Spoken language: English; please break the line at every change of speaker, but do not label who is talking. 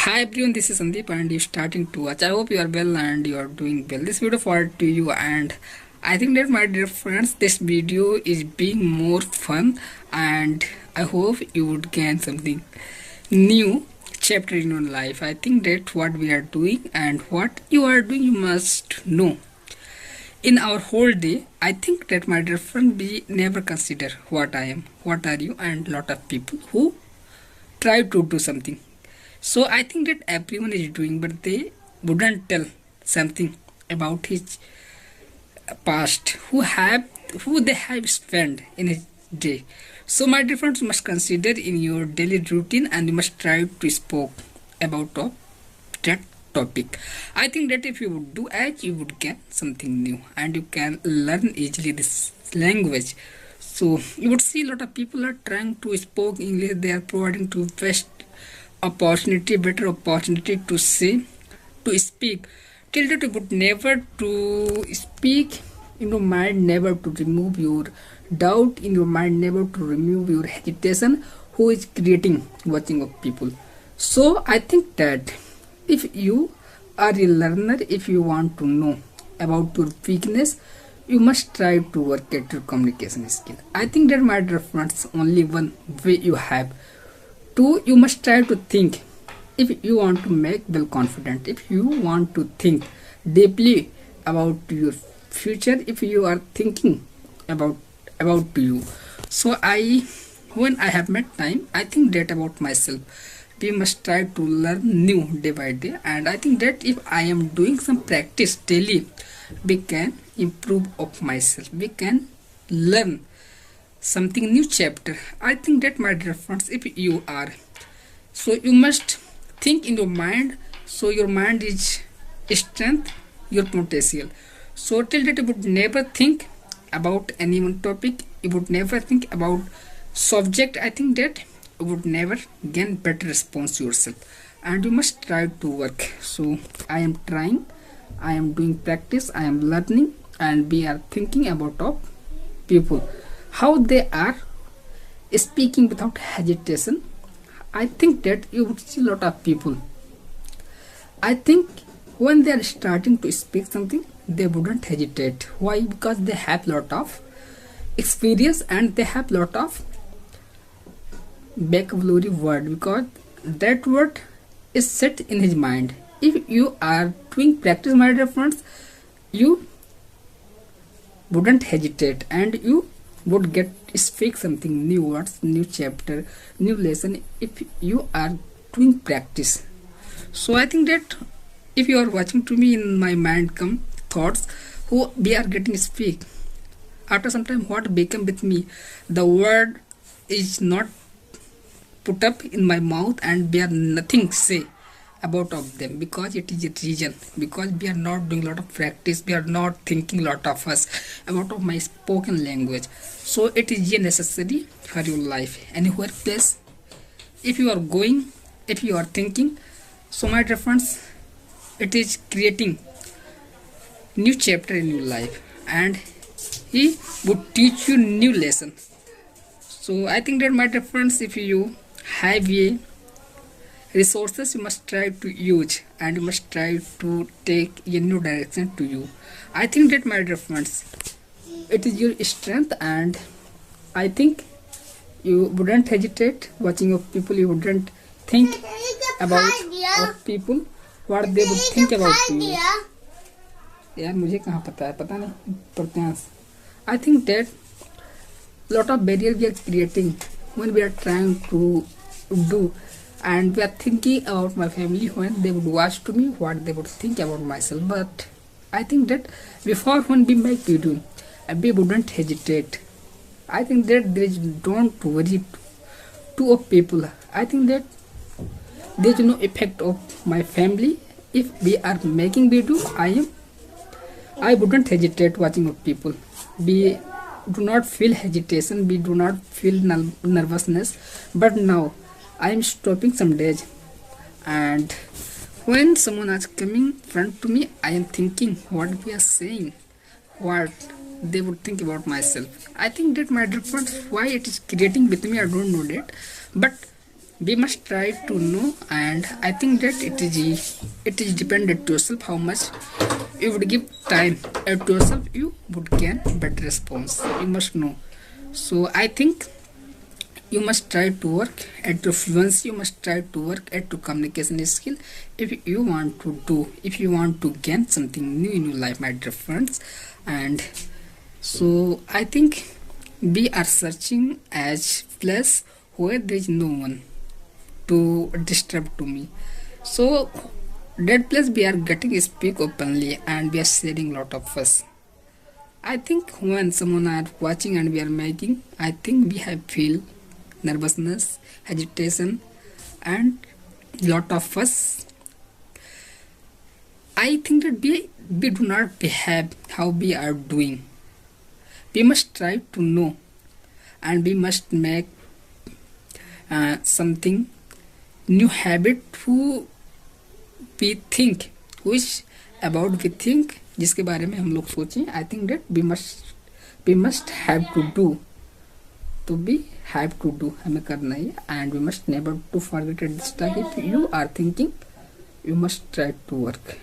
Hi everyone, this is Sandeep and you're starting to watch. I hope you are well and you are doing well. This video for to you, and I think that my dear friends, this video is being more fun, and I hope you would gain something new chapter in your life. I think that what we are doing and what you are doing, you must know. In our whole day, I think that my dear friend, we never consider what I am, what are you, and lot of people who try to do something. So I think that everyone is doing, but they wouldn't tell something about his past, who they have spent in his day. So my dear friends, must consider in your daily routine, and you must try to speak about that topic. I think that if you would do as, you would get something new, and you can learn easily this language. So you would see a lot of people are trying to speak English. They are providing to best opportunity, better opportunity to say, to speak. Till that you would never to speak in your mind, never to remove your doubt in your mind, never to remove your hesitation. Who is creating watching of people? So I think that if you are a learner, if you want to know about your weakness, you must try to work at your communication skill. I think that my dear friends, only one way you have. Two, you must try to think. If you want to make well confident, if you want to think deeply about your future, if you are thinking about you. So when I have met time, I think that about myself. We must try to learn new day by day, and I think that if I am doing some practice daily, we can improve of myself. We can learn something new chapter. I think that my dear friends, if you are, so you must think in your mind. So your mind is strength, your potential. So till that you would never think about any one topic, you would never think about subject. I think that you would never gain better response yourself, and you must try to work. So I am trying, I am doing practice, I am learning, and we are thinking about of people, how they are speaking without hesitation. I think that you would see a lot of people. I think when they are starting to speak something, they wouldn't hesitate. Why? Because they have lot of experience and they have lot of vocabulary word, because that word is set in his mind. If you are doing practice, my dear friends, you wouldn't hesitate, and you would get speak something new words, new chapter, new lesson, if you are doing practice. So I think that if you are watching to me, in my mind come thoughts who we are getting speak. After some time, what become with me, the word is not put up in my mouth, and we are nothing say about of them, because it is a reason, because we are not doing a lot of practice, we are not thinking lot of us about of my spoken language. So it is a necessary for your life, anywhere place, if you are going, if you are thinking. So my dear friends, it is creating new chapter in your life, and he would teach you new lesson. So I think that my dear friends, if you have a resources, you must try to use, and you must try to take a new direction to you. I think that my dear friends, it is your strength, and I think you wouldn't hesitate watching of people. You wouldn't think about of people, what they would think about you. यार मुझे कहाँ पता है, पता नहीं प्रत्यांश. I think that lot of barrier we are creating when we are trying to do, and we are thinking about my family, when they would watch to me, what they would think about myself. But I think that before, when we make video, we wouldn't hesitate. I think that there is, don't worry to of people. I think that there is no effect of my family. If we are making video, I wouldn't hesitate watching of people. We do not feel hesitation, we do not feel nervousness. But now I am stopping some days, and when someone is coming front to me, I am thinking what we are saying, what they would think about myself. I think that my dear friends, why it is creating with me, I don't know that, but we must try to know, and I think that it is dependent to yourself how much you would give time to yourself, you would gain better response. You must know. So I think you must try to work at your fluency, you must try to work at your communication skill if you want to gain something new in your life, my dear friends. And so I think we are searching as place where there is no one to disturb to me. So that place we are getting speak openly and we are sharing lot of us. I think when someone are watching and we are making, I think we have feel nervousness, hesitation, and lot of us. I think that we do not behave how we are doing. We must try to know, and we must make something new habit who we think, which about we think जिसके बारे में हम लोग सोचें. I think that we must have to do. तो we have to do, हमें करना ही. And we must never to forget at this time. If you are thinking, you must try to work.